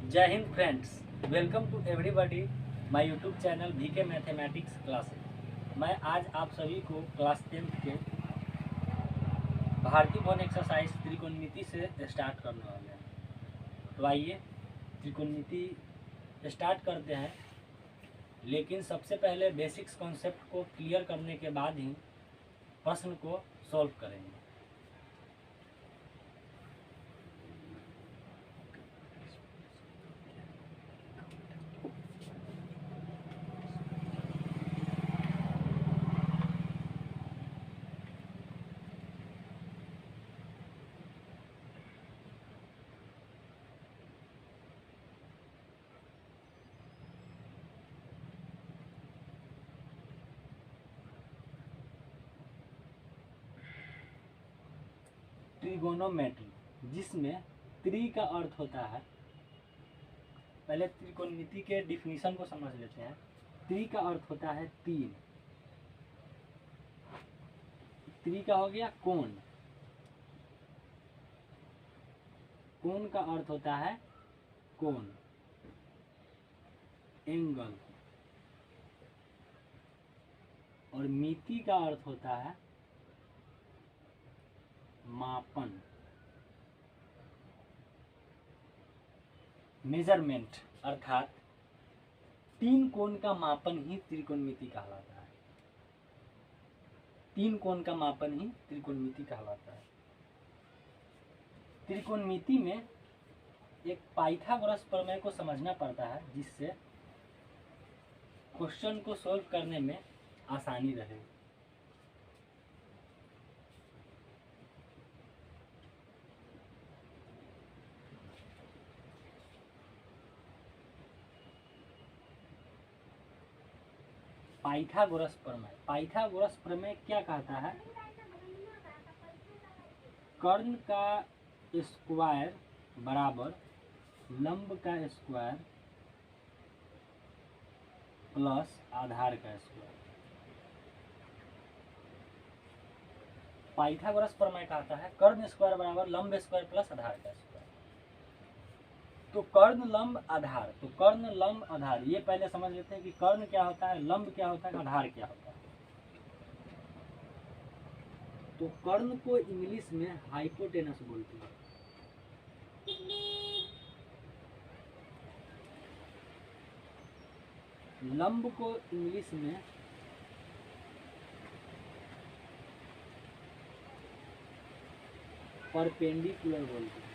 जय हिंद friends, welcome to everybody my YouTube channel VK mathematics classes. मैं आज आप सभी को क्लास 10th के भारतीय भवन एक्सरसाइज त्रिकोणमिति से स्टार्ट करने वाले हैं। तो आइए त्रिकोणमिति स्टार्ट करते हैं, लेकिन सबसे पहले बेसिक्स कॉन्सेप्ट को क्लियर करने के बाद ही प्रश्न को सॉल्व करेंगे। ट्रिगोनोमेट्री, जिसमें त्रि का अर्थ होता है, पहले त्रिकोणमिति के डिफिनीशन को समझ लेते हैं। त्रि का अर्थ होता है तीन। त्रि का हो गया कोण। कोण का अर्थ होता है कोण, एंगल। और मिति का अर्थ होता है मापन, मेजरमेंट। अर्थात तीन कोण का मापन ही त्रिकोणमिति कहलाता है। तीन कोण का मापन ही त्रिकोणमिति कहलाता है। त्रिकोणमिति में एक पाइथागोरस प्रमेय को समझना पड़ता है, जिससे क्वेश्चन को सोल्व करने में आसानी रहे। पाइथागोरस प्रमेय। पाइथागोरस प्रमेय क्या कहता है? कर्ण का स्क्वायर बराबर लंब का स्क्वायर प्लस आधार का स्क्वायर। पाइथागोरस प्रमेय कहता है कर्ण स्क्वायर बराबर लंब स्क्वायर प्लस आधार का स्क्वायर। तो कर्ण लंब आधार, तो कर्ण लंब आधार ये पहले समझ लेते हैं कि कर्ण क्या होता है, लंब क्या होता है, आधार क्या होता है। तो कर्ण को इंग्लिश में हाइपोटेनस बोलते हैं। लंब को इंग्लिश में परपेंडिकुलर बोलते हैं।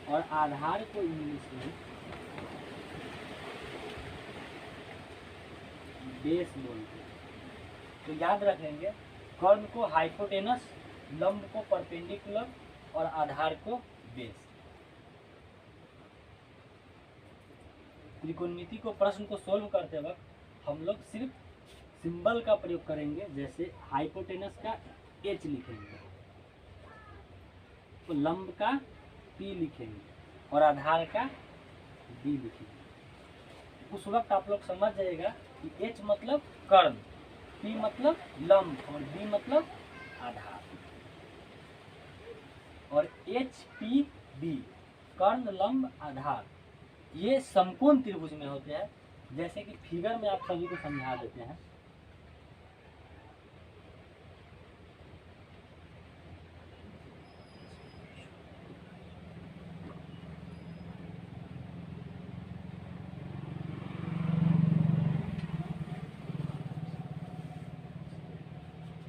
और आधार को इंग्लिश में बेस बोलते हैं। तो याद रखेंगे, कर्ण को हाइपोटेनस, लंब को परपेंडिकुलर और आधार को बेस। त्रिकोणमिति को प्रश्न को सोल्व करते वक्त हम लोग सिर्फ सिंबल का प्रयोग करेंगे। जैसे हाइपोटेनस का H लिखेंगे, तो लंब का P लिखेंगे और आधार का D लिखेंगे। उस वक्त आप लोग समझ जाएगा कि H मतलब कर्ण, P मतलब लंब और D मतलब आधार। और HPD, कर्ण लंब आधार, ये समकोण त्रिभुज में होते हैं। जैसे कि फिगर में आप सभी को समझा देते हैं।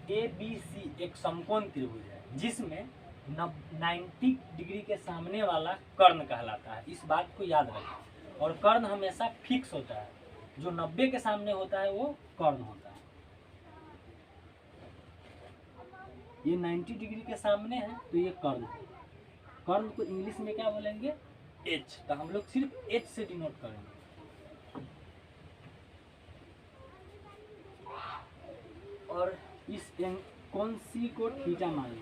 ABC एक समकोण त्रिभुज है, जिसमें 90 डिग्री के सामने वाला कर्ण कहलाता है। इस बात को याद रखें। और कर्ण हमेशा फिक्स होता है, जो 90 के सामने होता है वो कर्ण होता है। ये 90 डिग्री के सामने है तो ये कर्ण है। कर्ण को इंग्लिश में क्या बोलेंगे? H। तो हम लोग सिर्फ H से डिनोट करेंगे। और इस कोण C को थीटा मान लो।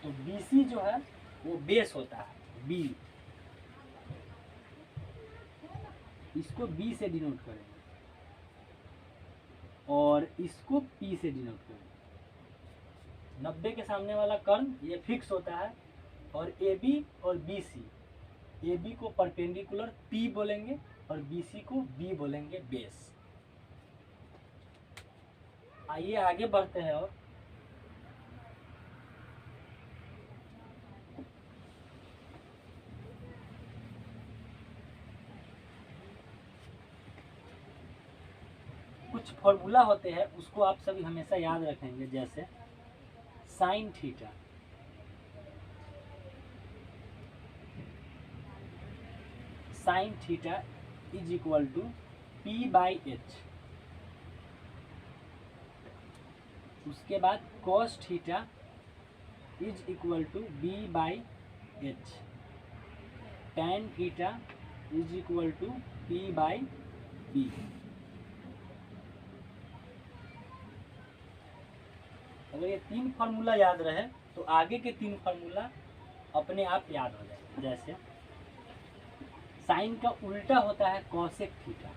तो BC जो है वो बेस होता है, B। इसको B से डिनोट करेंगे और इसको P से डिनोट करेंगे। 90 के सामने वाला कर्ण ये फिक्स होता है, और ए बी और बी सी, ए बी को परपेंडिकुलर पी बोलेंगे और बी सी को बी बोलेंगे बेस। आइए आगे बढ़ते हैं और कुछ फॉर्मूला होते हैं उसको आप सभी हमेशा याद रखेंगे, जैसे sine theta, sine theta is equal to P by H. उसके बाद cos theta is equal to B by H. Tan theta is equal to P by B. अगर ये 3 फार्मूला याद रहे तो आगे के 3 फार्मूला अपने आप याद हो जाएंगे। जैसे साइन का उल्टा होता है कॉसेक थीटा,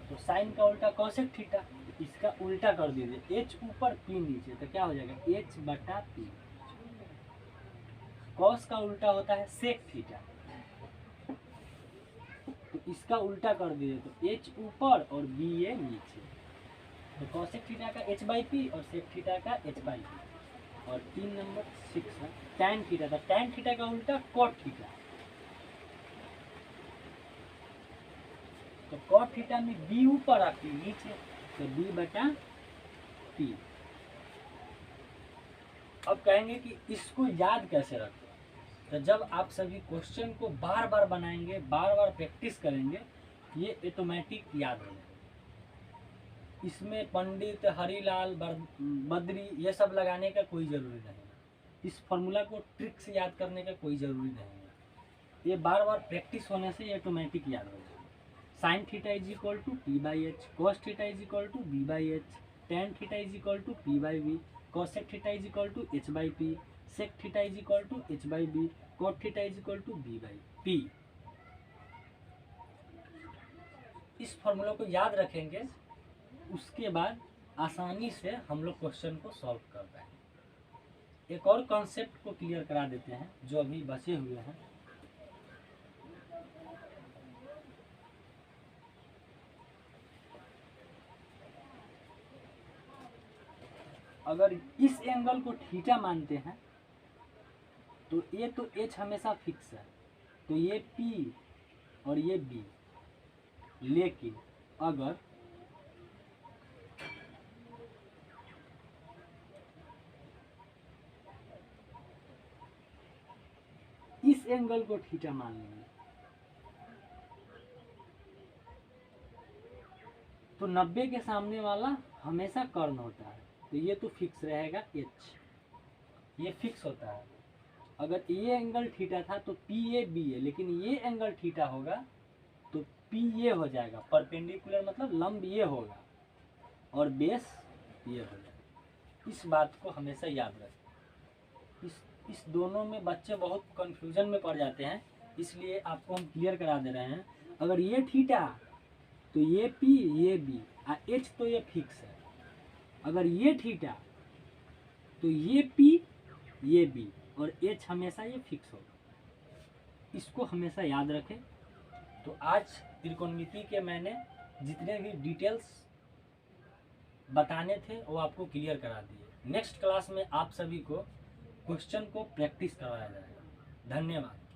तो साइन का उल्टा कॉसेक थीटा, इसका उल्टा कर दीजिए, एच ऊपर पी नीचे, तो क्या हो जाएगा एच बटा पी। कॉस का उल्टा होता है सेक थीटा, तो इसका उल्टा कर दीजिए, तो एच ऊपर और बी ए नीचे, तो कॉसेक थीटा का एच बाई पी और सेक थीटा का एच बाई पी। और 3 नंबर 6 है टैन थीटा, तो टैन थीटा का उल्टा कॉट थीटा, तो कॉट थीटा में बी ऊपर और पी नीचे, तो बी बटा पी। अब कहेंगे कि इसको याद कैसे रखें, तो जब आप सभी क्वेश्चन को बार बार बनाएंगे, बार बार प्रैक्टिस करेंगे, ये ऑटोमेटिक याद हो जाएगा। इसमें पंडित, हरीलाल, बद्री ये सब लगाने का कोई ज़रूरी नहीं है। इस फॉर्मूला को ट्रिक से याद करने का कोई ज़रूरी नहीं है। ये बार बार प्रैक्टिस होने से ये ऑटोमेटिक याद हो जाएगा। Sine theta is equal to P by H, cos theta is equal to B by H, tan theta is equal to P by B, cosec theta is equal to H by P, sec theta is equal to H by B, cot theta is equal to B by P. इस formula को याद रखेंगे, उसके बाद आसानी से हम लोग क्वेश्चन को सॉल्व कर पाएंगे। एक और कॉन्सेप्ट को क्लियर करा देते हैं जो अभी बचे हुए हैं। अगर इस एंगल को थीटा मानते हैं तो ये तो एच हमेशा फिक्स है, तो ये पी और ये बी। लेकिन अगर इस एंगल को थीटा मान लेंगे तो 90 के सामने वाला हमेशा कर्ण होता है, तो ये तो फिक्स रहेगा एच, ये फिक्स होता है। अगर ये एंगल थीटा था तो पी ए बी ए, लेकिन ये एंगल थीटा होगा तो पी ए हो जाएगा, परपेंडिकुलर मतलब लंब ये होगा और बेस ये हो जाएगा। इस बात को हमेशा याद रखें। इस दोनों में बच्चे बहुत कंफ्यूजन में पड़ जाते हैं, इसलिए आपको हम क्लियर करा दे रहे हैं। अगर ये थीटा तो ये पी ये बी, एच तो ये फिक्स है। अगर ये थीटा तो ये पी ये बी और एच हमेशा ये फिक्स होगा। इसको हमेशा याद रखें। तो आज त्रिकोणमिति के मैंने जितने भी डिटेल्स बताने थे वो आपको क्लियर करा दिए। नेक्स्ट क्लास में आप सभी को क्वेश्चन को प्रैक्टिस करवाया जाएगा। धन्यवाद।